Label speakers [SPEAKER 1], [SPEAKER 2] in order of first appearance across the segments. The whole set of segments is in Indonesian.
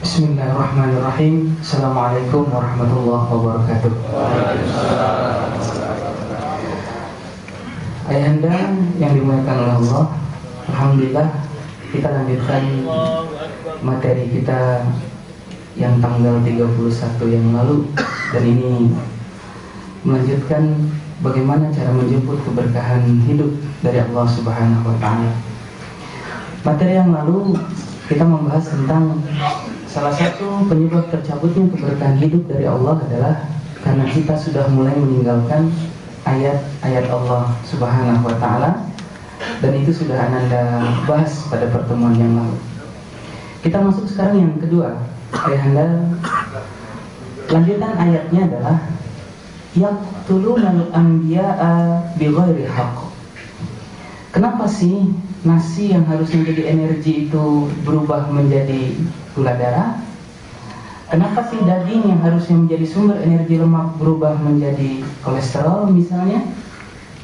[SPEAKER 1] Bismillahirrahmanirrahim. Assalamualaikum warahmatullahi wabarakatuh. Ayahanda yang dimuliakan oleh Allah, alhamdulillah kita lanjutkan materi kita yang tanggal 31 yang lalu, dan ini melanjutkan bagaimana cara menjemput keberkahan hidup dari Allah Subhanahu wa taala. Materi yang lalu kita membahas tentang salah satu penyebab tercabutnya keberkahan hidup dari Allah adalah karena kita sudah mulai meninggalkan ayat-ayat Allah Subhanahu wa taala, dan itu sudah Ananda bahas pada pertemuan yang lalu. Kita masuk sekarang yang kedua. Ayahanda, lanjutan ayatnya adalah yaqtulunal anbiya'a bighairi haqq. Kenapa sih nasi yang harus menjadi energi itu berubah menjadi gula darah? Kenapa sih daging yang harusnya menjadi sumber energi lemak berubah menjadi kolesterol misalnya?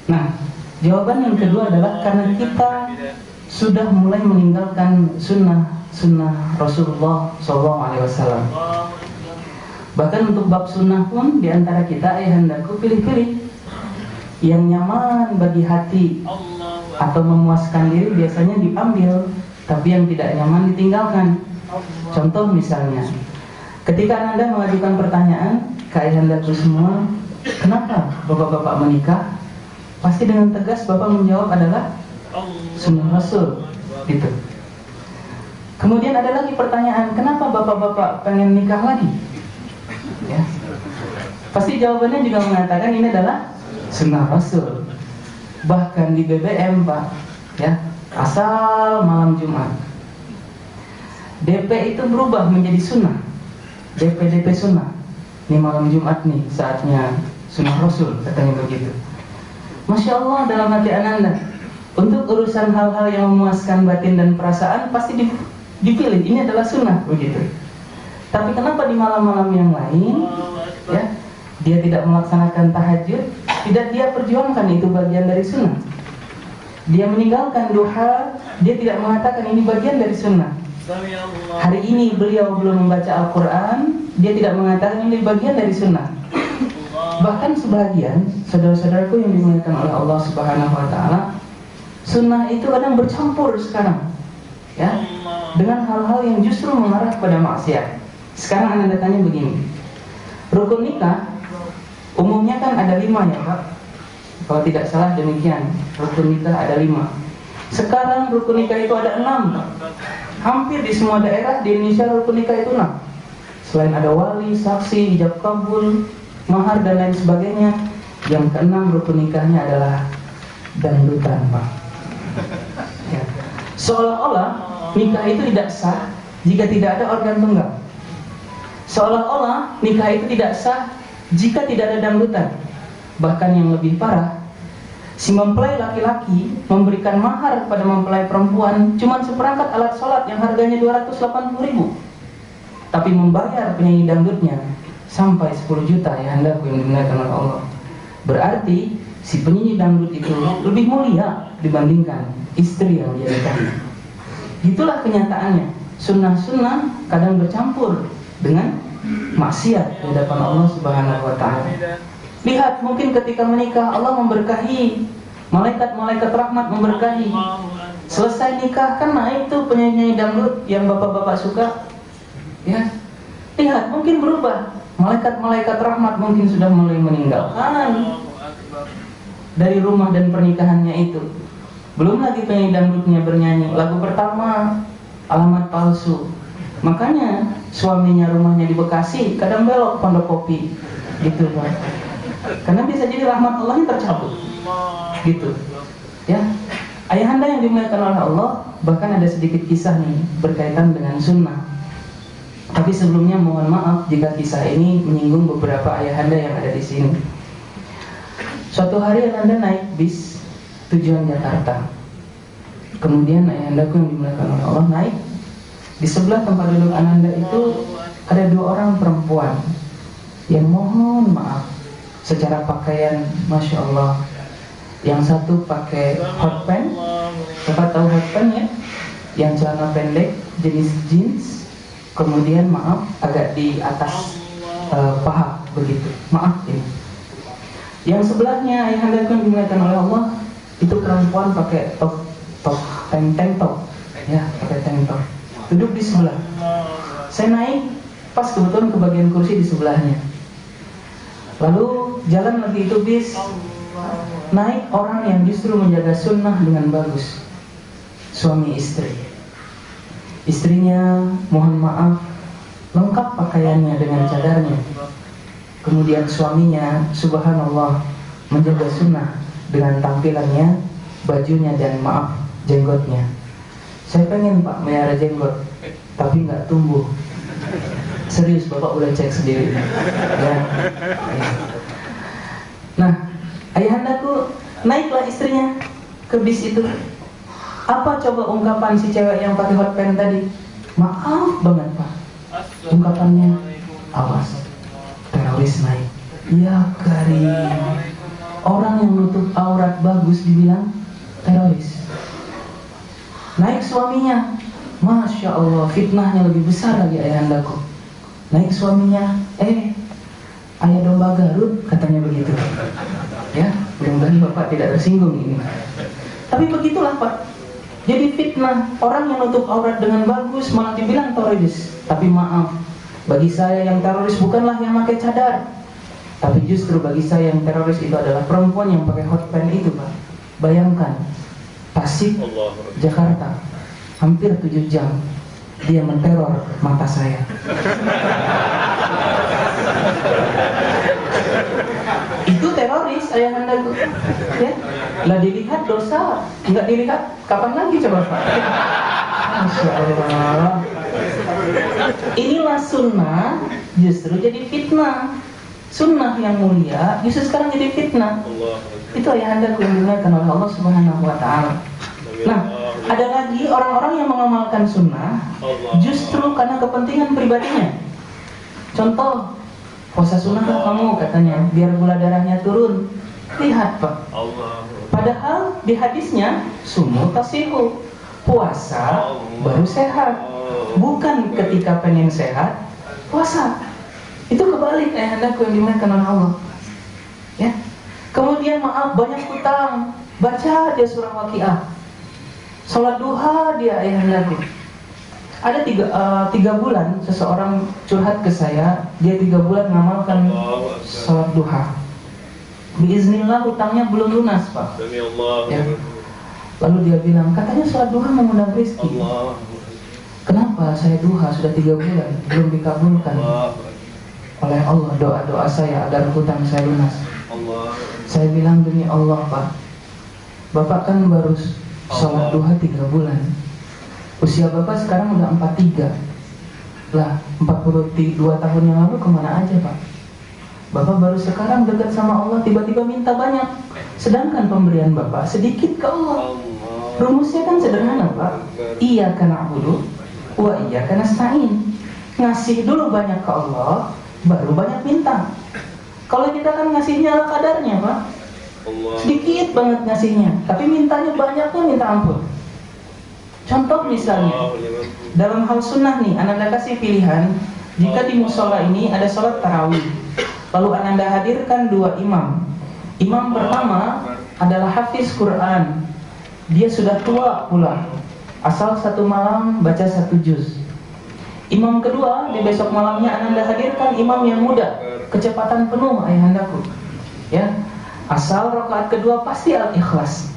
[SPEAKER 1] Nah, jawaban yang kedua adalah karena kita sudah mulai meninggalkan sunnah Rasulullah SAW. Bahkan untuk bab sunnah pun diantara kita, ayahandaku, pilih-pilih yang nyaman bagi hati atau memuaskan diri biasanya diambil, tapi yang tidak nyaman ditinggalkan. Contoh misalnya, ketika Anda mengajukan pertanyaan ke ayahandaku semua, kenapa bapak-bapak menikah? Pasti dengan tegas bapak menjawab adalah sunnah Rasul, gitu. Kemudian ada lagi pertanyaan, kenapa bapak-bapak pengen nikah lagi? Ya, pasti jawabannya juga mengatakan ini adalah sunnah Rasul. Bahkan di BBM, Pak, ya, asal malam Jumat DP itu berubah menjadi sunnah. DP sunnah. Ini malam Jumat nih, saatnya sunnah Rasul, katanya begitu. Masya Allah, dalam hati Ananda, untuk urusan hal-hal yang memuaskan batin dan perasaan pasti dipilih, ini adalah sunnah, begitu. Tapi kenapa di malam-malam yang lain, ya, dia tidak melaksanakan tahajud, tidak dia perjuangkan, itu bagian dari sunnah. Dia meninggalkan duha, dia tidak mengatakan ini bagian dari sunnah. Hari ini beliau belum membaca Al-Quran, dia tidak mengatakan ini bagian dari sunnah. Bahkan sebagian saudara-saudaraku yang dimuliakan oleh Allah Subhanahu wa taala, sunnah itu kadang bercampur sekarang, ya, dengan hal-hal yang justru mengarah pada maksiat. Sekarang Anda tanya begini, rukun nikah umumnya kan ada 5 ya, Pak. Kalau tidak salah demikian, rukun nikah ada 5. Sekarang rukun nikah itu ada 6, Pak. Hampir di semua daerah di Indonesia rukun nikah itu 6. Selain ada wali, saksi, ijab kabul, mahar dan lain sebagainya, yang ke-6 rukun nikahnya adalah dangdutan, Pak. Ya. Seolah-olah nikah itu tidak sah jika tidak ada organ tunggal. Seolah-olah nikah itu tidak sah jika tidak ada dangdutan. Bahkan yang lebih parah, si mempelai laki-laki memberikan mahar pada mempelai perempuan cuma seperangkat alat sholat yang harganya 280.000, tapi membayar penyanyi dangdutnya sampai 10 juta, ya hendaku yang dimuliakan oleh Allah. Berarti si penyanyi dangdut itu lebih mulia dibandingkan istri yang dia nikahi. Itulah kenyataannya. Sunnah-sunnah kadang bercampur dengan maksiat di hadapan Allah Subhanahu wa taala. Lihat, mungkin ketika menikah Allah memberkahi, malaikat-malaikat rahmat memberkahi. Selesai nikah kan naik tuh penyanyi dangdut yang bapak-bapak suka. Ya. Lihat, mungkin berubah. Malaikat-malaikat rahmat mungkin sudah mulai meninggalkan dari rumah dan pernikahannya itu. Belum lagi penyanyi dangdutnya bernyanyi lagu pertama alamat palsu. Makanya suaminya rumahnya di Bekasi, kadang belok Pondok Kopi, gitu, Pak. Karena bisa jadi rahmat Allahnya tercabut, gitu. Ya, ayahanda yang dimuliakan oleh Allah, bahkan ada sedikit kisah nih berkaitan dengan sunnah. Tapi sebelumnya mohon maaf jika kisah ini menyinggung beberapa ayahanda yang ada di sini. Suatu hari ayahanda naik bis tujuan Jakarta. Kemudian ayahandaku yang dimuliakan oleh Allah naik. Di sebelah tempat duduk Ananda itu ada 2 orang perempuan yang mohon maaf secara pakaian, Masya Allah. Yang satu pakai hot pants, Bapak tahu hot pants ya? Yang celana pendek jenis jeans, kemudian maaf agak di atas paha begitu. Maaf ini. Yang sebelahnya ayahanda yang dimuliakan oleh Allah, itu perempuan pakai top tank top, ya pakai tank top. Duduk di sebelah. Saya naik pas kebetulan ke bagian kursi di sebelahnya. Lalu jalan lagi itu bis, naik orang yang justru menjaga sunnah dengan bagus. Suami istri. Istrinya mohon maaf lengkap pakaiannya dengan cadarnya. Kemudian suaminya subhanallah menjaga sunnah dengan tampilannya, bajunya dan maaf jenggotnya. Saya pengen Pak melihara jenggot, tapi nggak tumbuh. Serius Bapak udah cek sendiri ya. Nah, ayahandaku naiklah istrinya ke bis itu. Apa coba ungkapan si cewek yang pakai hot pants tadi? Maaf banget Pak. Ungkapannya, awas, teroris naik. Ya Karim, orang yang nutup aurat bagus dibilang teroris. Naik suaminya, Masya Allah, fitnahnya lebih besar lagi ayahandaku. Naik suaminya, ayah domba Garut, katanya begitu. Ya, mudah-mudahan Bapak tidak tersinggung ini. Tapi begitulah Pak. Jadi fitnah, orang yang nutup aurat dengan bagus malah dibilang teroris. Tapi maaf, bagi saya yang teroris bukanlah yang pakai cadar. Tapi justru bagi saya yang teroris itu adalah perempuan yang pakai hot pants itu Pak. Bayangkan, Tasik, Jakarta, hampir 7 jam dia menteror mata saya. Itu teroris ayahanda itu, ya. Lah dilihat dosa, nggak dilihat kapan lagi coba Pak? Masya Allah. Inilah sunnah justru jadi fitnah. Sunnah yang mulia justru sekarang jadi fitnah. Itu ayahanda yang dimuliakan oleh Allah Subhanahu Wa Taala. Nah, ada lagi orang-orang yang mengamalkan sunnah justru karena kepentingan pribadinya. Contoh, puasa sunnahlah kamu katanya, biar gula darahnya turun. Lihat Pak, padahal di hadisnya sumu tasihu, puasa baru sehat. Bukan ketika pengen sehat puasa. Itu kebalik ayahandaku yang dimuliakan oleh Allah. Ya. Kemudian maaf banyak hutang, baca dia surah Waqiah. Salat duha dia ayahandaku. Ada 3 bulan seseorang curhat ke saya, dia 3 bulan mengamalkan salat duha. Biiznillah hutangnya belum lunas Pak. Ya. Lalu dia bilang, katanya salat duha mengundang rezeki. Kenapa saya duha sudah 3 bulan belum dikabulkan oleh Allah doa-doa saya agar hutang saya lunas? Saya bilang, demi Allah Pak, Bapak kan baru salat duha 3 bulan. Usia Bapak sekarang udah 43. Lah 42 tahun yang lalu kemana aja Pak? Bapak baru sekarang dekat sama Allah, tiba-tiba minta banyak. Sedangkan pemberian Bapak sedikit ke Allah. Rumusnya kan sederhana Pak. Iyyaka na'budu wa iyyaka nasta'in. Ngasih dulu banyak ke Allah, baru banyak minta. Kalau kita kan ngasihnya ala kadarnya Pak, sedikit banget ngasihnya, tapi mintanya banyaknya minta ampun. Contoh misalnya, dalam hal sunnah nih, Ananda kasih pilihan. Jika di musola ini ada sholat tarawih, lalu Ananda hadirkan 2 imam. Imam pertama adalah hafiz Quran, dia sudah tua pula, asal 1 malam baca 1 juz. Imam kedua di besok malamnya Ananda hadirkan imam yang muda, kecepatan penuh ayahandaku, ya, asal rakaat kedua pasti Al-Ikhlas.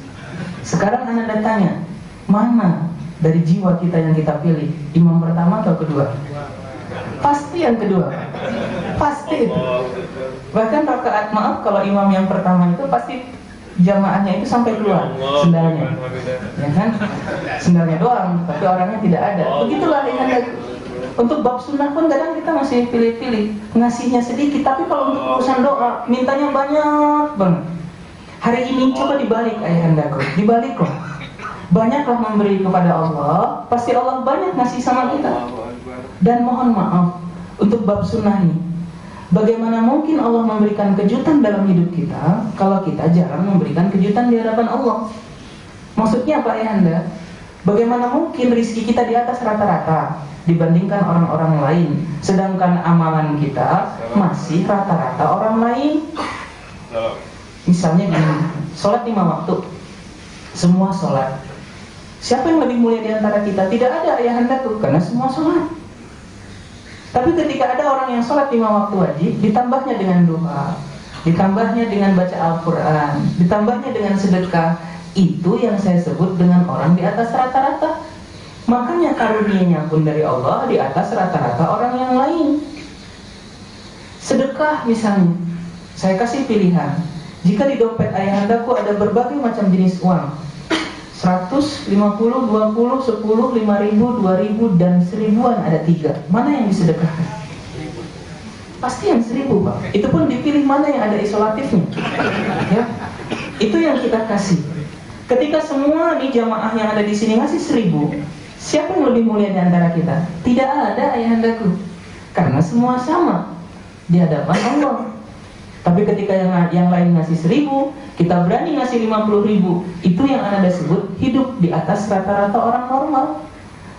[SPEAKER 1] Sekarang Ananda tanya, mana dari jiwa kita yang kita pilih, imam pertama atau kedua? Pasti yang kedua, pasti itu. Bahkan rakaat, maaf, kalau imam yang pertama itu pasti jamaahnya itu sampai keluar sendalnya, ya kan? Sendalnya doang, tapi orangnya tidak ada. Begitulah ayahandaku. Untuk bab sunnah pun kadang kita masih pilih-pilih, ngasihnya sedikit, tapi kalau untuk urusan doa mintanya banyak banget. Hari ini coba dibalik ayahandaku, dibaliklah. Banyaklah memberi kepada Allah, pasti Allah banyak ngasih sama kita. Dan mohon maaf untuk bab sunnah ini, bagaimana mungkin Allah memberikan kejutan dalam hidup kita kalau kita jarang memberikan kejutan di hadapan Allah? Maksudnya apa ayahanda? Bagaimana mungkin rizki kita di atas rata-rata dibandingkan orang-orang lain, sedangkan amalan kita masih rata-rata orang lain? Misalnya gini, sholat 5 waktu, semua sholat. Siapa yang lebih mulia di antara kita? Tidak ada ayahandaku, karena semua sholat. Tapi ketika ada orang yang sholat 5 waktu wajib, ditambahnya dengan doa, ditambahnya dengan baca Al-Quran, ditambahnya dengan sedekah, itu yang saya sebut dengan orang di atas rata-rata. Makanya karunia-Nya pun dari Allah di atas rata-rata orang yang lain. Sedekah misalnya, saya kasih pilihan. Jika di dompet ayahandaku ada berbagai macam jenis uang, 100, 50, 20, 10, 5.000, 2.000, dan 1.000-an ada 3. Mana yang disedekahkan? Pasti yang 1.000, Pak. Itu pun dipilih mana yang ada isolatifnya. Ya, itu yang kita kasih. Ketika semua di jamaah yang ada di sini ngasih 1.000, siapa yang lebih mulia di antara kita? Tidak ada ayahandaku, karena semua sama di hadapan Allah. Tapi ketika yang lain ngasih 1.000, kita berani ngasih 50.000, itu yang Anda sebut hidup di atas rata-rata orang normal.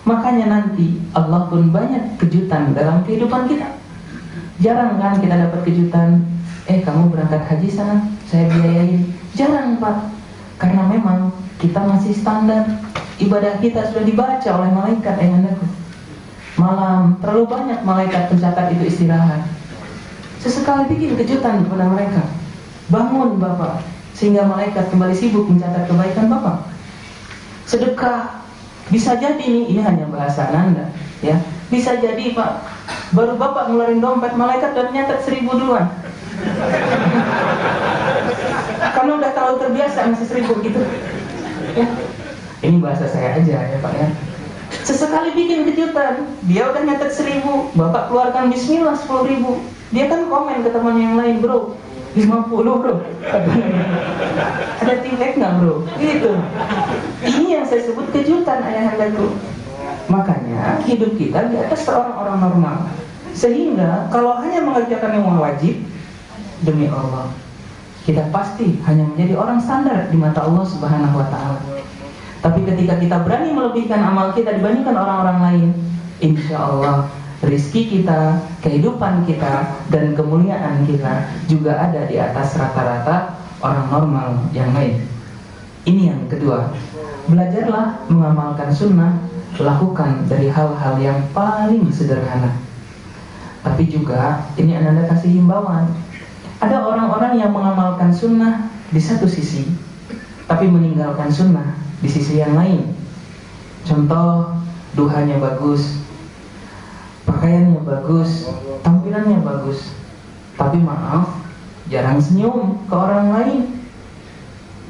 [SPEAKER 1] Makanya nanti Allah pun banyak kejutan dalam kehidupan kita. Jarang kan kita dapat kejutan, kamu berangkat haji sana, saya biayain. Jarang, Pak. Karena memang kita masih standar. Ibadah kita sudah dibaca oleh malaikat, ayahandaku. Malam, terlalu banyak malaikat pencatat itu istirahat. Sesekali bikin kejutan kepada mereka. Bangun Bapak, sehingga malaikat kembali sibuk mencatat kebaikan Bapak. Sedekah, bisa jadi ini hanya bahasa Anda, ya. Bisa jadi Pak, baru Bapak ngeluarin dompet, malaikat udah nyatet 1.000 duluan. Karena udah terlalu terbiasa ngasih 1.000 gitu, ya. Ini bahasa saya aja ya Pak ya. Sesekali bikin kejutan, dia udah nyatet 1.000, Bapak keluarkan bismillah 10.000. Dia kan komen ke teman yang lain, bro, 50 bro. Ada tingkat nggak bro? Gitu. Ini yang saya sebut kejutan ayahandaku. Makanya hidup kita di atas orang-orang normal. Sehingga kalau hanya mengerjakan yang wajib, demi Allah, kita pasti hanya menjadi orang standar di mata Allah Subhanahu wa Ta'ala. Tapi ketika kita berani melebihkan amal kita dibandingkan orang-orang lain, insya Allah rizki kita, kehidupan kita, dan kemuliaan kita juga ada di atas rata-rata orang normal yang lain. Ini yang kedua. Belajarlah mengamalkan sunnah, lakukan dari hal-hal yang paling sederhana. Tapi juga ini Anda kasih himbauan. Ada orang-orang yang mengamalkan sunnah di satu sisi, tapi meninggalkan sunnah di sisi yang lain. Contoh, duhanya bagus, pakaiannya bagus, tampilannya bagus, tapi maaf, jarang senyum ke orang lain.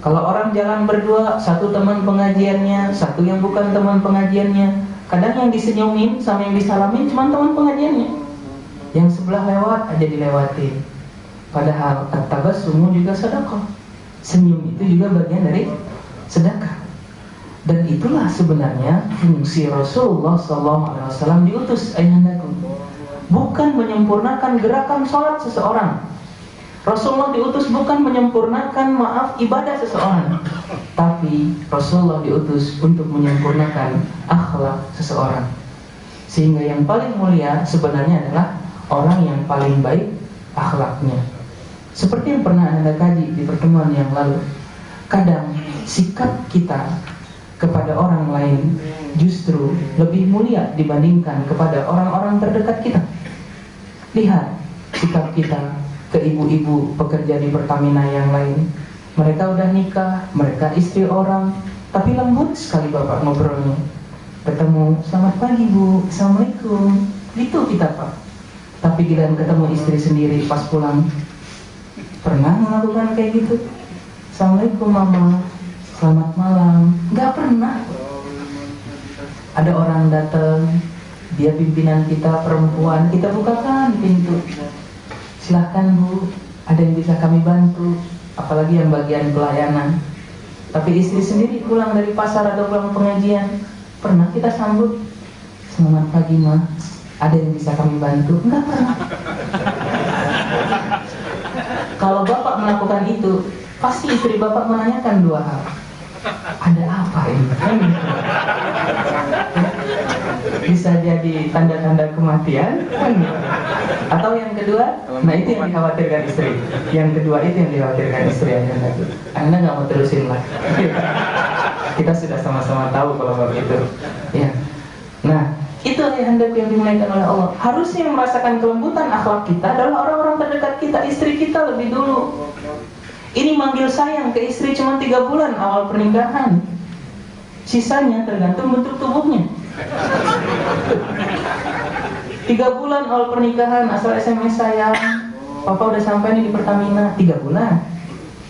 [SPEAKER 1] Kalau orang jalan berdua, satu teman pengajiannya, satu yang bukan teman pengajiannya, kadang yang disenyumin sama yang disalamin cuma teman pengajiannya. Yang sebelah lewat aja dilewatin. Padahal at-tabassumu juga sedekah. Senyum itu juga bagian dari sedekah. Dan itulah sebenarnya fungsi Rasulullah SAW diutus, ayahandaku. Bukan menyempurnakan gerakan sholat seseorang. Rasulullah diutus bukan menyempurnakan ibadah seseorang, tapi Rasulullah diutus untuk menyempurnakan akhlak seseorang. Sehingga yang paling mulia sebenarnya adalah orang yang paling baik akhlaknya. Seperti yang pernah Anda kaji di pertemuan yang lalu, kadang sikap kita kepada orang lain justru lebih mulia dibandingkan kepada orang-orang terdekat kita. Lihat sikap kita ke ibu-ibu pekerja di Pertamina yang lain. Mereka udah nikah, mereka istri orang, tapi lembut sekali Bapak ngobrolnya. Ketemu, selamat pagi Bu, Assalamualaikum. Gitu kita Pak. Tapi giliran ketemu istri sendiri pas pulang, pernah melakukan kayak gitu? Assalamualaikum Mama, selamat malam. Gak pernah. Ada orang datang, dia pimpinan kita perempuan, kita bukakan pintu. Silahkan Bu, ada yang bisa kami bantu, apalagi yang bagian pelayanan. Tapi istri sendiri pulang dari pasar atau pulang pengajian, pernah kita sambut, selamat pagi Ma, ada yang bisa kami bantu? Enggak pernah. Kalau Bapak melakukan itu, pasti istri Bapak menanyakan dua hal. Ada apa ini? bisa jadi tanda-tanda kematian kan gitu. Atau yang kedua, nah itu yang dikhawatirkan istri. Yang kedua itu yang dikhawatirkan istri. Anda nggak mau terusin lah. Kita sudah sama-sama tahu kalau begitu. Ya. Nah, itu ayahandaku yang dimuliakan oleh Allah. Harusnya yang merasakan kelembutan akhlak kita adalah orang-orang terdekat kita, istri kita lebih dulu. Ini manggil sayang ke istri cuma 3 bulan awal pernikahan. Sisanya tergantung bentuk tubuhnya. 3 bulan awal pernikahan asal SMS sayang, papa udah sampai nih di Pertamina. 3 bulan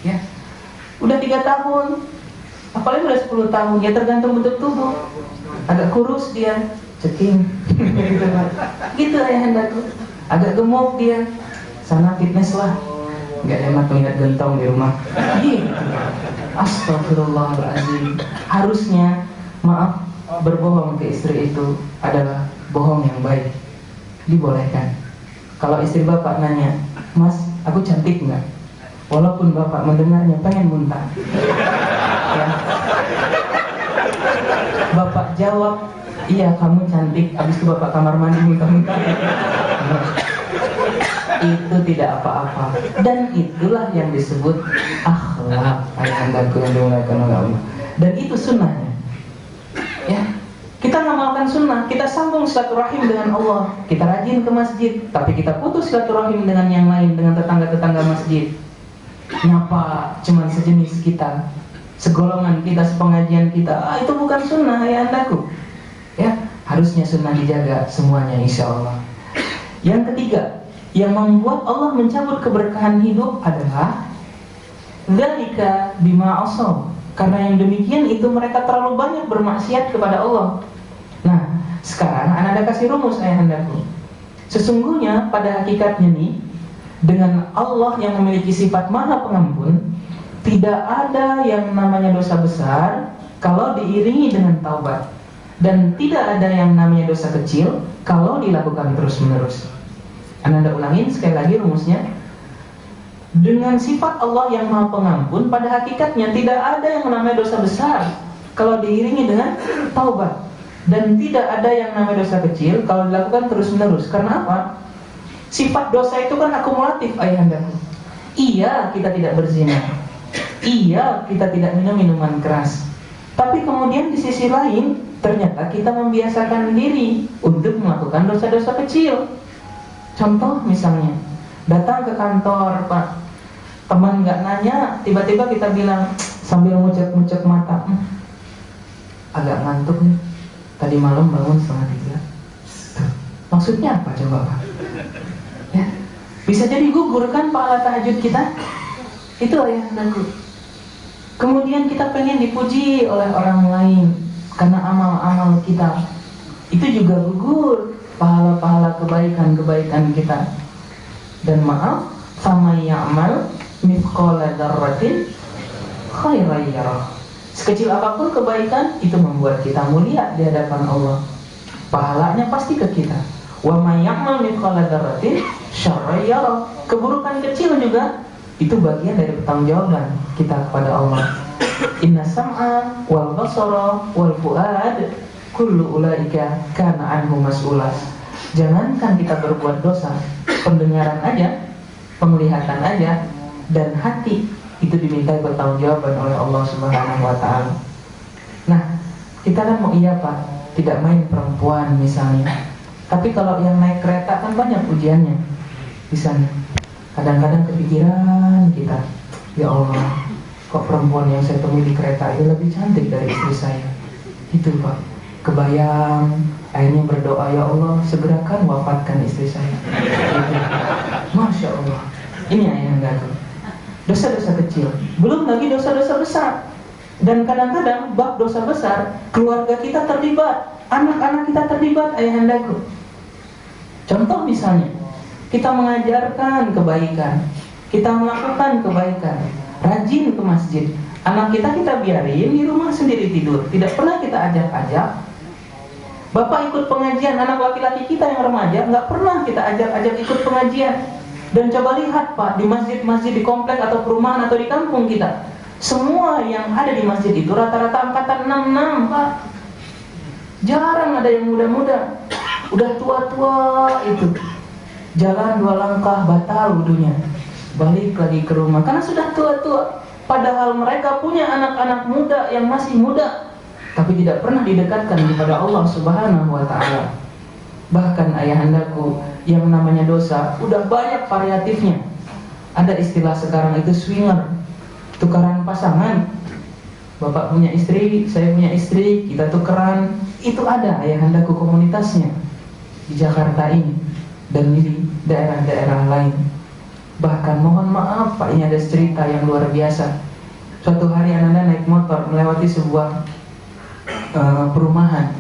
[SPEAKER 1] ya. Udah 3 tahun, apalagi udah 10 tahun, ya tergantung bentuk tubuh. Agak kurus dia, ceking gitu ayahandaku. Agak gemuk dia, sana fitness lah, nggak enak melihat gentong di rumah gitu. Astagfirullahaladzim. Harusnya maaf, berbohong ke istri itu adalah bohong yang baik, dibolehkan. Kalau istri bapak nanya, mas, aku cantik nggak? Walaupun bapak mendengarnya pengen muntah ya. Bapak jawab, iya kamu cantik. Habis itu bapak kamar mandi muntah-muntah. Itu tidak apa-apa. Dan itulah yang disebut akhlak ayahandaku yang dimuliakan oleh Allah. Dan itu sunnahnya ya. Kita ngamalkan sunnah, kita sambung silaturahim dengan Allah, kita rajin ke masjid, tapi kita putus silaturahim dengan yang lain, dengan tetangga-tetangga masjid. Nyapa cuman sejenis kita, segolongan kita, sepengajian kita, itu bukan sunnah ayahandaku ya. Harusnya sunnah dijaga semuanya insya Allah. Yang ketiga, yang membuat Allah mencabut keberkahan hidup adalah dzalika bima asaw. Karena yang demikian itu mereka terlalu banyak bermaksiat kepada Allah. Nah, sekarang Anda kasih rumus ayahandaku. Sesungguhnya pada hakikatnya nih, dengan Allah yang memiliki sifat Maha Pengampun, tidak ada yang namanya dosa besar kalau diiringi dengan taubat, dan tidak ada yang namanya dosa kecil kalau dilakukan terus-menerus. Anda ulangin sekali lagi rumusnya. Dengan sifat Allah yang Maha Pengampun, pada hakikatnya tidak ada yang namanya dosa besar kalau diiringi dengan taubat, dan tidak ada yang namanya dosa kecil kalau dilakukan terus-menerus. Karena apa? Sifat dosa itu kan akumulatif ayahandaku. Iya, kita tidak berzina. Iya, kita tidak minum minuman keras. Tapi kemudian di sisi lain, ternyata kita membiasakan diri untuk melakukan dosa-dosa kecil. Contoh misalnya, datang ke kantor, Pak, teman nggak nanya, tiba-tiba kita bilang sambil ngucek-ngucek mata, agak ngantuk nih, tadi malam bangun 2:30. Maksudnya apa coba Pak? Ya, bisa jadi gugur kan pahala tahajud kita. Itu ayahandaku. Kemudian kita pengen dipuji oleh orang lain karena amal-amal kita, itu juga gugur pahala-pahala kebaikan-kebaikan kita. Dan maaf, sama ya'mal mithqala dzarratin khairan yarah. Sekecil apapun kebaikan itu membuat kita mulia di hadapan Allah. Pahalanya pasti ke kita. Wa may ya'mal mithqala dzarratin syarran yarah. Keburukan kecil juga itu bagian dari pertanggungjawaban kita kepada Allah. Inna sam'a wal basara wal fuad kullu ulaika kana anhu mas'ula. Jangankan kita berbuat dosa, pendengaran aja, penglihatan aja, dan hati itu dimintai pertanggungjawaban oleh Allah Subhanahu wa taala. Nah, kita kan mau iya Pak, tidak main perempuan misalnya. Tapi kalau yang naik kereta kan banyak ujiannya di sana. Kadang-kadang kepikiran kita, ya Allah, kok perempuan yang saya temui di kereta itu lebih cantik dari istri saya. Itu Pak, kebayang, akhirnya berdoa, ya Allah, segerakan wafatkan istri saya. Gitu. Masya Allah, ini ayahandaku. Dosa-dosa kecil, belum lagi dosa-dosa besar. Dan kadang-kadang bab dosa besar, keluarga kita terlibat, anak-anak kita terlibat ayahandaku. Contoh misalnya, kita mengajarkan kebaikan, kita melakukan kebaikan, rajin ke masjid. Anak kita biarin di rumah sendiri tidur, tidak pernah kita ajak-ajak. Bapak ikut pengajian, anak laki-laki kita yang remaja nggak pernah kita ajak-ajak ikut pengajian. Dan coba lihat Pak, di masjid-masjid di komplek atau perumahan atau di kampung kita, semua yang ada di masjid itu rata-rata angkatan 66 Pak. Jarang ada yang muda-muda. Udah tua-tua itu, jalan 2 langkah batal wudunya, balik lagi ke rumah karena sudah tua-tua. Padahal mereka punya anak-anak muda yang masih muda, tapi tidak pernah didekatkan kepada Allah Subhanahu wa ta'ala. Bahkan ayahandaku, yang namanya dosa udah banyak variatifnya. Ada istilah sekarang itu swinger, tukaran pasangan. Bapak punya istri, saya punya istri, kita tukeran. Itu ada ayahandaku komunitasnya di Jakarta ini dan di daerah-daerah lain. Bahkan mohon maaf Pak, ini ada cerita yang luar biasa. Suatu hari Ananda naik motor melewati sebuah perumahan.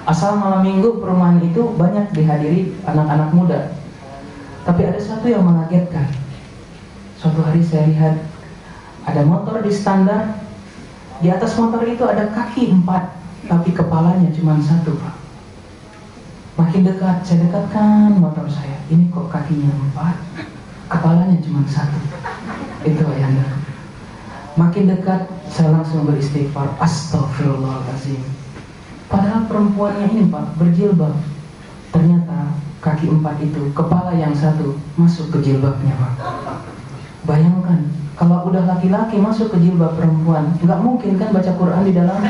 [SPEAKER 1] Asal malam minggu perumahan itu banyak dihadiri anak-anak muda. Tapi ada satu yang mengagetkan. Suatu hari saya lihat ada motor di standar. Di atas motor itu ada kaki 4, tapi kepalanya cuma 1 Pak. Makin dekat, saya dekatkan motor saya. Ini kok kakinya 4, kepalanya cuma 1. Itu ayahnya. Makin dekat, saya langsung beristighfar. Astagfirullahaladzim. Padahal perempuannya ini Pak, berjilbab. Ternyata kaki 4 itu, kepala yang 1 masuk ke jilbabnya Pak. Bayangkan, kalau udah laki-laki masuk ke jilbab perempuan, nggak mungkin kan baca Quran di dalam.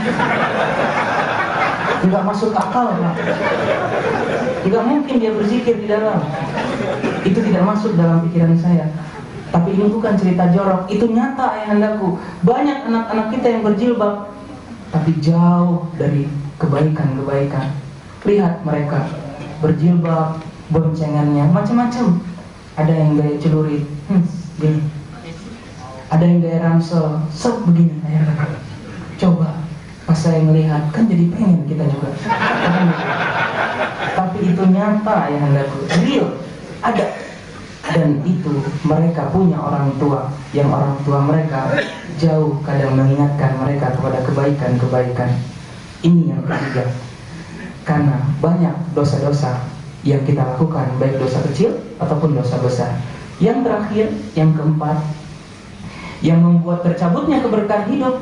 [SPEAKER 1] Nggak masuk akal Pak. Nggak mungkin dia berzikir di dalam. Itu tidak masuk dalam pikiran saya. Tapi ini bukan cerita jorok, itu nyata ayahandaku. Banyak anak-anak kita yang berjilbab, tapi jauh dari kebaikan-kebaikan. Lihat mereka berjilbab, boncengannya macam-macam. Ada yang gaya celurit, gini. Ada yang gaya ransel, begini ayahandaku. Coba pas saya melihat, kan jadi pengen kita juga. Tapi itu nyata ayahandaku, real, ada. Dan itu mereka punya orang tua, yang orang tua mereka jauh kadang mengingatkan mereka kepada kebaikan-kebaikan. Ini yang ketiga. Karena banyak dosa-dosa yang kita lakukan, baik dosa kecil ataupun dosa besar. Yang terakhir, yang keempat, yang membuat tercabutnya keberkahan hidup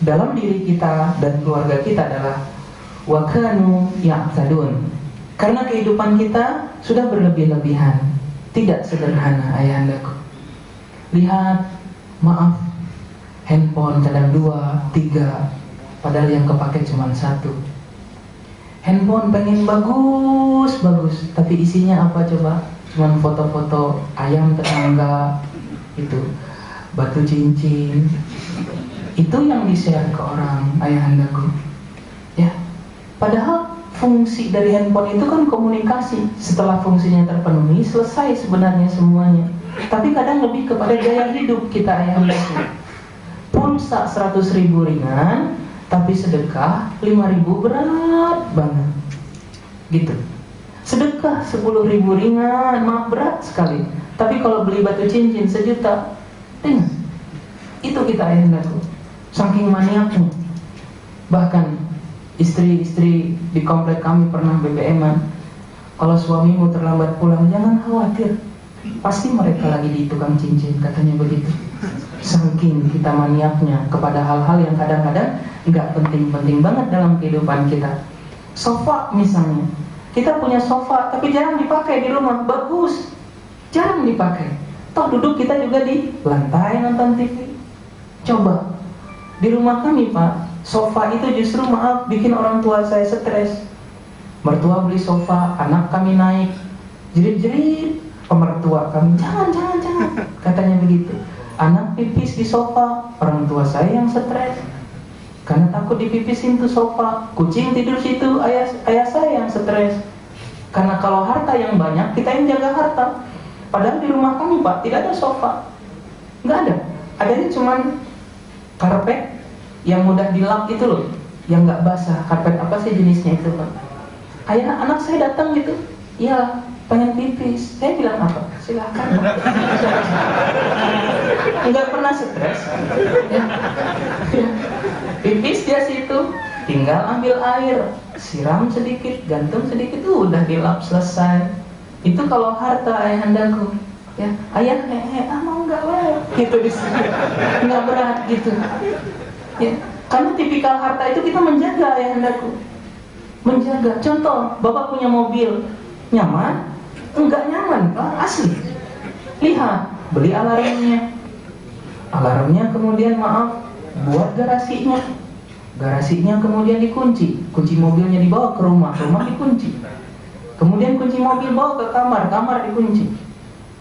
[SPEAKER 1] dalam diri kita dan keluarga kita adalah wa kanu ya'tadun. Karena kehidupan kita sudah berlebih-lebihan, tidak sederhana ayahandaku. Lihat, maaf, handphone kadang 2, 3, padahal yang kepake cuma 1. Handphone pengen bagus, tapi isinya apa coba? Cuma foto-foto ayam tetangga, itu batu cincin. Itu yang di-share ke orang ayahandaku. Ya, padahal fungsi dari handphone itu kan komunikasi. Setelah fungsinya terpenuhi, selesai sebenarnya semuanya. Tapi kadang lebih kepada gaya hidup kita ayahandaku. Pulsa 100.000 ringan, tapi sedekah 5.000 berat banget. Gitu. Sedekah 10.000 ringan, maaf berat sekali. Tapi kalau beli batu cincin 1 juta, ringan. Itu kita ayahandaku. Saking maniaknya. Bahkan istri-istri di komplek kami pernah BBM-an. Kalau suamimu terlambat pulang, jangan khawatir, pasti mereka lagi di tukang cincin, katanya begitu. Saking kita maniaknya kepada hal-hal yang kadang-kadang nggak penting-penting banget dalam kehidupan kita. Sofa misalnya, kita punya sofa tapi jarang dipakai di rumah, bagus, jarang dipakai. Toh duduk kita juga di lantai nonton TV. Coba di rumah kami Pak, sofa itu justru maaf bikin orang tua saya stres. Mertua beli sofa, anak kami naik, jerit-jerit, pemertua kami, jangan, katanya begitu. Anak pipis di sofa, orang tua saya yang stres, karena takut dipipisin tuh sofa. Kucing tidur situ, ayah saya yang stres. Karena kalau harta yang banyak, kita yang jaga harta. Padahal di rumah kami Pak, tidak ada sofa, nggak ada. Adanya cuman karpet yang mudah dilap itu loh, yang nggak basah. Karpet apa sih jenisnya itu Pak? Ayah anak saya datang gitu, iya pengen pipis. Saya bilang apa? Silahkan Pak. Nggak pernah stres. Ya. Pipis dia situ, tinggal ambil air, siram sedikit, gantung sedikit, udah dilap selesai. Itu kalau harta ayahandaku. Ya, ayah mau nggak lah, gitu di sini, nggak berat gitu. Ya, karena tipikal harta itu kita menjaga ayahandaku. menjaga. Contoh, bapak punya mobil, nyaman? Enggak nyaman, Pak, asli. Lihat, beli alarmnya. Alarmnya kemudian buat garasinya. Garasinya kemudian dikunci. Kunci mobilnya dibawa ke rumah, rumah dikunci. Kemudian kunci mobil bawa ke kamar, kamar dikunci.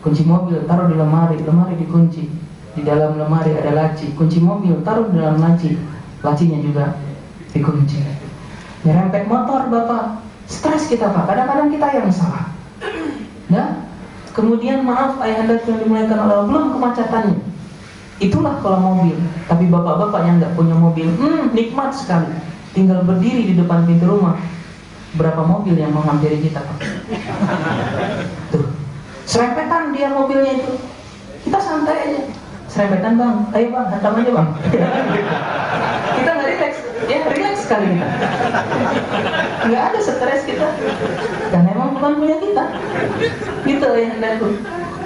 [SPEAKER 1] Kunci mobil taruh di lemari, lemari dikunci. Di dalam lemari ada laci. Kunci mobil taruh di dalam laci, lacinya juga dikunci. Nyerempet motor bapak, stres kita Pak. Kadang-kadang kita yang salah. Ya, kemudian maaf ayahanda yang dimuliakan Allah, belum kemacetannya. Itulah kalau mobil. Tapi bapak-bapak yang nggak punya mobil, nikmat sekali. Tinggal berdiri di depan pintu rumah. Berapa mobil yang menghampiri kita Pak? Tuh, serempetan dia mobilnya itu. Kita santai aja. Serempetan bang, ayo bang, hantam aja bang. Kita nggak relax, ya relax sekali kita. Nggak ada stres kita, dan emang bukan punya kita. Gitu ayahandaku.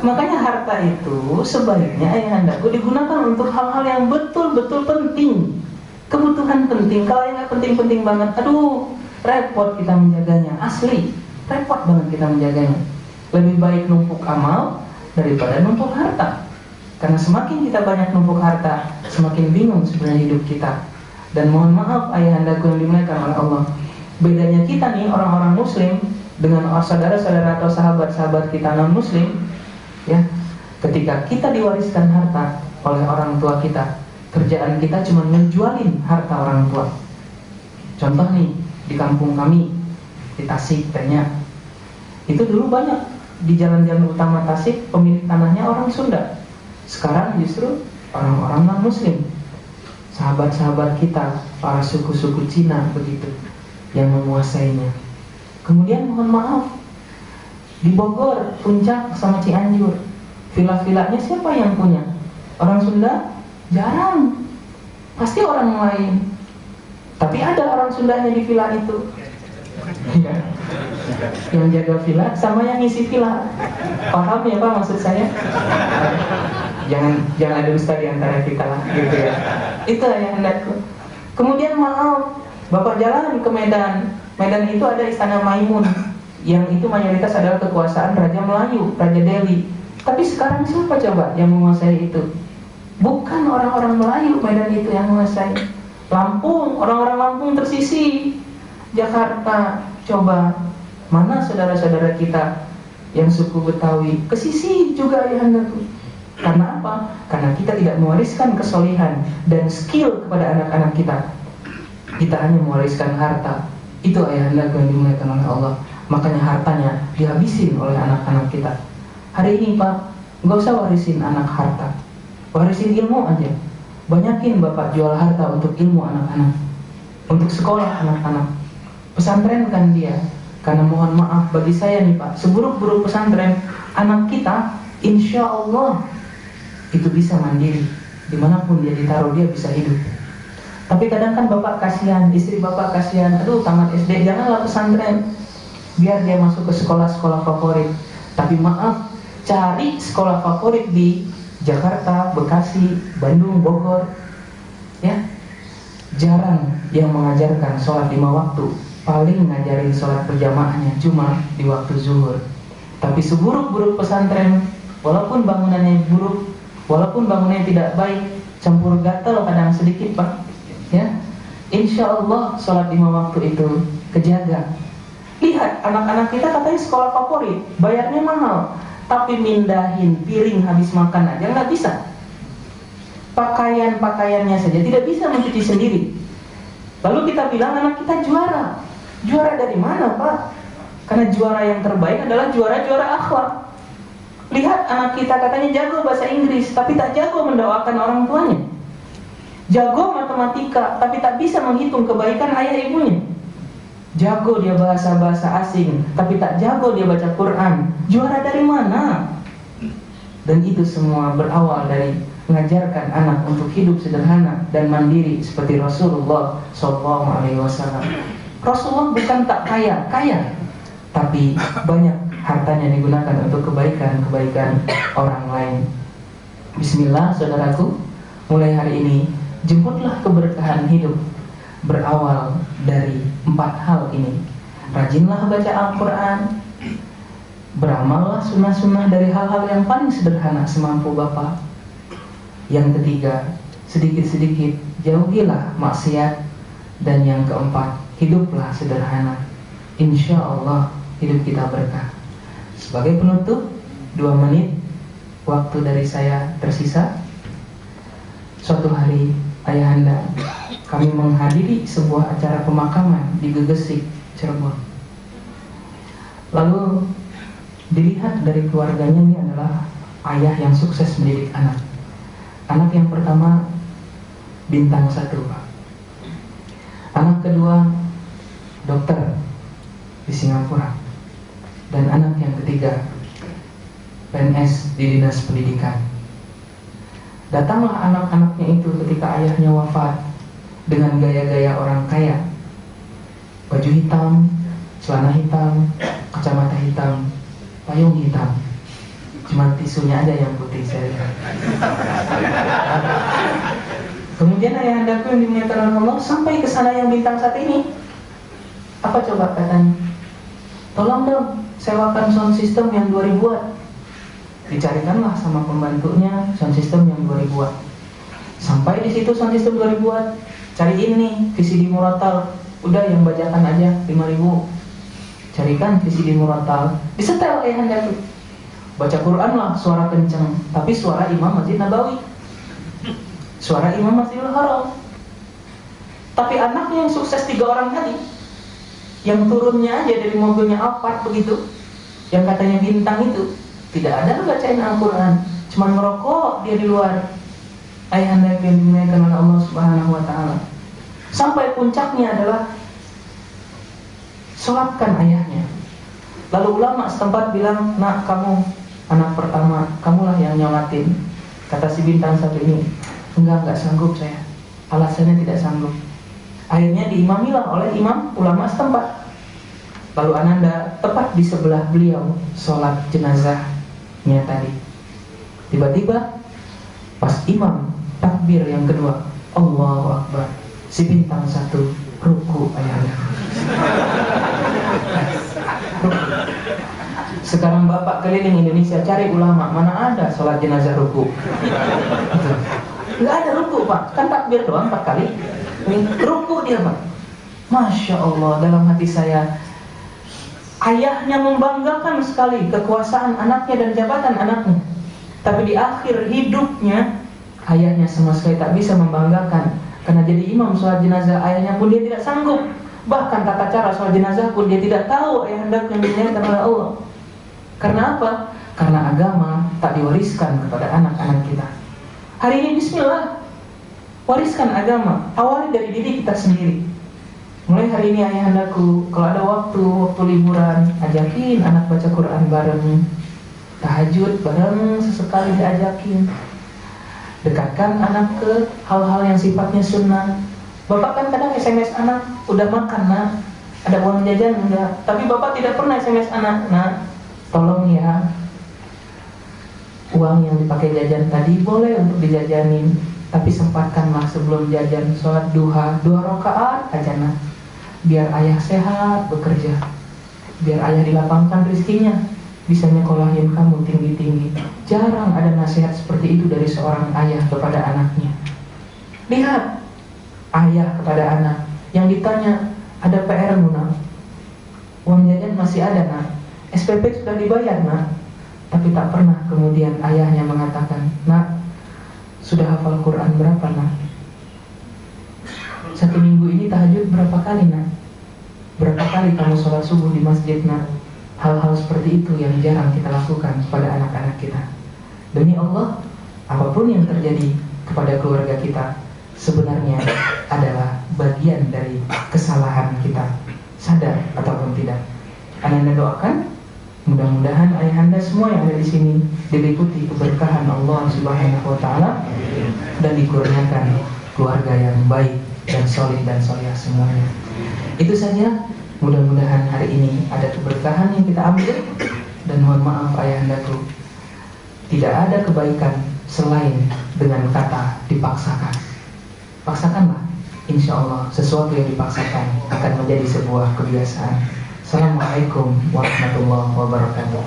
[SPEAKER 1] Makanya harta itu sebaiknya ayahandaku digunakan untuk hal-hal yang betul-betul penting, kebutuhan penting. Kalau yang nggak penting-penting banget, aduh, repot kita menjaganya. Asli, repot banget kita menjaganya. Lebih baik numpuk amal daripada numpuk harta. Karena semakin kita banyak numpuk harta, semakin bingung sebenarnya hidup kita. Dan mohon maaf ayahandaku yang dimuliakan oleh Allah, bedanya kita nih orang-orang muslim dengan saudara-saudara atau sahabat-sahabat kita non-muslim, ya, ketika kita diwariskan harta oleh orang tua kita, kerjaan kita cuma menjualin harta orang tua. Contoh nih, di kampung kami, di Tasik, banyak. Itu dulu banyak di jalan-jalan utama Tasik, pemilik tanahnya orang Sunda. Sekarang justru orang-orang non-muslim, sahabat-sahabat kita, para suku-suku Cina begitu, yang menguasainya. Kemudian mohon maaf, di Bogor, Puncak sama Cianjur, villa-villanya siapa yang punya? Orang Sunda? Jarang. Pasti orang lain. Tapi ada orang Sundanya di villa itu. Ya. Yang jaga villa sama yang ngisi villa. Paham ya Pak maksud saya? Jangan ada dusta di antara kita lah, gitu ya. Itu yang hendakku. Kemudian maaf, bapak jalan ke Medan. Medan itu ada Istana Maimun, yang itu mayoritas adalah kekuasaan Raja Melayu, Raja Delhi. Tapi sekarang siapa coba yang menguasai itu? Bukan orang-orang Melayu Medan itu yang menguasai. Lampung, orang-orang Lampung tersisi. Jakarta, coba mana saudara-saudara kita yang suku Betawi kesisi juga ayahandaku. Karena apa? Karena kita tidak mewariskan kesolihan dan skill kepada anak-anak kita. Kita hanya mewariskan harta. Itu ayahandaku yang dimuliakan oleh Allah. Makanya hartanya dihabisin oleh anak-anak kita. Hari ini Pak, nggak usah warisin anak harta, warisin ilmu aja. Banyakin bapak jual harta untuk ilmu anak-anak, untuk sekolah anak-anak. Pesantrenkan dia. Karena mohon maaf bagi saya nih Pak, seburuk-buruk pesantren, anak kita insya Allah itu bisa mandiri. Dimanapun dia ditaruh dia bisa hidup. Tapi kadang kan bapak kasihan, istri bapak kasihan, aduh tamat SD janganlah pesantren, biar dia masuk ke sekolah-sekolah favorit. Tapi maaf, cari sekolah favorit di Jakarta, Bekasi, Bandung, Bogor, ya, jarang yang mengajarkan sholat 5 waktu. Paling ngajarin sholat berjamaahnya cuma di waktu zuhur. Tapi seburuk-buruk pesantren, walaupun bangunannya buruk, walaupun bangunannya tidak baik, campur gatal kadang sedikit Pak, ya, insya Allah sholat 5 waktu itu kejaga. Lihat anak-anak kita katanya sekolah favorit, bayarnya mahal, tapi mindahin piring habis makan aja nggak bisa. Pakaian-pakaiannya saja tidak bisa mencuci sendiri. Lalu kita bilang anak kita juara. Juara dari mana Pak? Karena juara yang terbaik adalah juara-juara akhlak. Lihat anak kita katanya jago bahasa Inggris, tapi tak jago mendoakan orang tuanya. Jago matematika, tapi tak bisa menghitung kebaikan ayah ibunya. Jago dia bahasa-bahasa asing, tapi tak jago dia baca Quran. Juara dari mana? Dan itu semua berawal dari mengajarkan anak untuk hidup sederhana dan mandiri seperti Rasulullah SAW. Rasulullah bukan tak kaya, tapi banyak hartanya digunakan untuk kebaikan-kebaikan orang lain. Bismillah saudaraku, mulai hari ini jemputlah keberkahan hidup berawal dari 4 hal ini. Rajinlah baca Al-Quran, beramallah sunnah-sunnah dari hal-hal yang paling sederhana semampu Bapak. Yang ketiga, sedikit-sedikit jauhilah maksiat. Dan yang keempat, hiduplah sederhana. Insya Allah hidup kita berkah. Sebagai penutup, 2 menit waktu dari saya tersisa. Suatu hari ayahanda kami menghadiri sebuah acara pemakaman di Gegesik, Cirebon. Lalu dilihat dari keluarganya, ini adalah ayah yang sukses mendidik anak. Anak yang pertama bintang 1, Pak. Anak kedua dokter di Singapura. Dan anak yang ketiga PNS di Dinas Pendidikan. Datanglah anak-anaknya itu ketika ayahnya wafat dengan gaya-gaya orang kaya. Baju hitam, celana hitam, kacamata hitam, payung hitam. Cuma tisunya aja yang putih saya lihat. Kemudian ayahandaku yang dimuliakan Allah sampai ke sana yang bintang 1 ini. Apa coba katanya? Tolong dong sewakan sound system yang 2000 watt. Dicarikanlah sama pembantunya sound system yang 2000 watt. Sampai di situ sound system 2000 watt. Cariin nih VCD Muratal. Udah yang bajakan aja 5000. Carikan VCD Muratal. Disetel ayahandaku. Baca Quran lah suara kenceng, tapi suara Imam Masjid Nabawi, suara Imam Masjidil Haram. Tapi anaknya yang sukses 3 orang tadi, yang turunnya aja dari mobilnya Alphard begitu, yang katanya bintang itu, tidak ada bacain Al-Quran, cuma ngerokok dia di luar. Ayahanda yang dimuliakan oleh Allah Subhanahu Wa Taala. Sampai puncaknya adalah sholatkan ayahnya. Lalu ulama setempat bilang, nak kamu anak pertama, kamulah yang nyolatin. Kata si bintang 1 ini, enggak sanggup saya. Alasannya tidak sanggup. Akhirnya diimamilah oleh imam ulama setempat. Lalu ananda tepat di sebelah beliau sholat jenazahnya tadi. Tiba-tiba pas imam takbir yang kedua, Allahu Akbar, si bintang 1 ruku ayahnya. Sekarang Bapak keliling Indonesia cari ulama, mana ada sholat jenazah ruku? Nggak ada ruku, Pak. Kan takbir doang 4 kali. Ruku dia, Pak. Masya Allah, dalam hati saya, ayahnya membanggakan sekali kekuasaan anaknya dan jabatan anaknya. Tapi di akhir hidupnya, ayahnya sama sekali tak bisa membanggakan. Karena jadi imam sholat jenazah ayahnya pun dia tidak sanggup. Bahkan tata cara sholat jenazah pun dia tidak tahu ayahanda yang dimuliakan oleh Allah. Karena apa? Karena agama tak diwariskan kepada anak-anak kita. Hari ini bismillah, wariskan agama, awali dari diri kita sendiri. Mulai hari ini ayahandaku, kalau ada waktu liburan, ajakin anak baca Quran bareng, tahajud bareng, sesekali diajakin. Dekatkan anak ke hal-hal yang sifatnya sunnah. Bapak kan kadang SMS anak, udah makan nak, ada uang jajan enggak? Tapi bapak tidak pernah SMS anak, nah tolong ya, uang yang dipakai jajan tadi boleh untuk dijajanin, tapi sempatkanlah sebelum jajan sholat duha 2 rakaat aja nak, biar ayah sehat bekerja, biar ayah dilapangkan rezekinya, bisa nyekolahin kamu tinggi-tinggi. Jarang ada nasihat seperti itu dari seorang ayah kepada anaknya. Lihat, ayah kepada anak yang ditanya, ada PR nak, uang jajan masih ada nak, SPP sudah dibayar nak. Tapi tak pernah kemudian ayahnya mengatakan, nak, sudah hafal Quran berapa nak? 1 minggu ini tahajud berapa kali nak? Berapa kali kamu sholat subuh di masjid nak? Hal-hal seperti itu yang jarang kita lakukan kepada anak-anak kita. Demi Allah, apapun yang terjadi kepada keluarga kita sebenarnya adalah bagian dari kesalahan kita, sadar ataupun tidak. Anda doakan, mudah-mudahan ayahanda semua yang ada di sini diliputi keberkahan Allah Subhanahu Wa Taala dan dikurniakan keluarga yang baik dan solid dan solihah semuanya. Itu saja. Mudah-mudahan hari ini ada keberkahan yang kita ambil. Dan mohon maaf ayahandaku, tidak ada kebaikan selain dengan kata dipaksakan. Paksakanlah insya Allah sesuatu yang dipaksakan akan menjadi sebuah kebiasaan. Assalamualaikum warahmatullahi wabarakatuh.